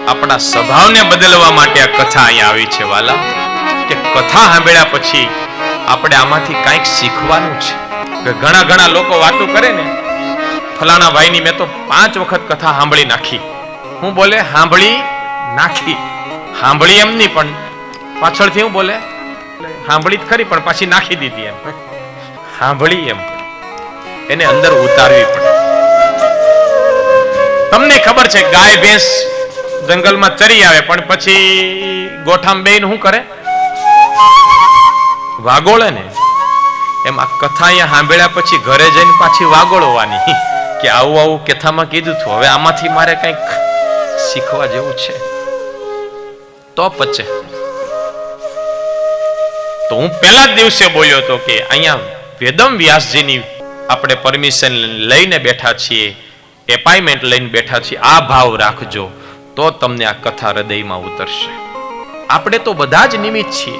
આપણા સ્વભાવને બદલવા માટે આ કથા અહીંયા આવી છે વાલા, કે કથા સાંભળ્યા પછી આપણે આમાંથી કંઈક શીખવાનું છે. કે ઘણા લોકો વાતો કરે ને, ફલાણા ભાઈની મેં તો 5 વખત કથા સાંભળી નાખી. હું બોલે સાંભળી નાખી, સાંભળી એમ નહીં પણ પાછળથી હું બોલે સાંભળી ખરી પણ પાછી નાખી દીધી. એમ સાંભળી એમ એને અંદર ઉતારવી પડે. તમને ખબર છે ગાય ભેંસ જંગલમાં ચરી આવે પણ પછી ગોઠામાં બેહીને શું કરે? વાગોળે ને. એમ આ કથા અહીંયા સાંભળ્યા પછી ઘરે જઈને પાછી વાગોળવાની કે આવું આવું કથામાં કીધું હતું, હવે આમાંથી મારે કંઈક શીખવા જેવું છે તો પચે. તો હું પહેલા જ દિવસે બોલ્યો હતો કે અહીંયા વેદમ વ્યાસજીની આપણે પરમિશન લઈને બેઠા છીએ, એપોઇન્ટમેન્ટ લઈને બેઠા છીએ. આ ભાવ રાખજો તો તમને આ કથા હૃદયમાં ઉતરશે. આપણે તો બધા જ નિમિત્ત છીએ.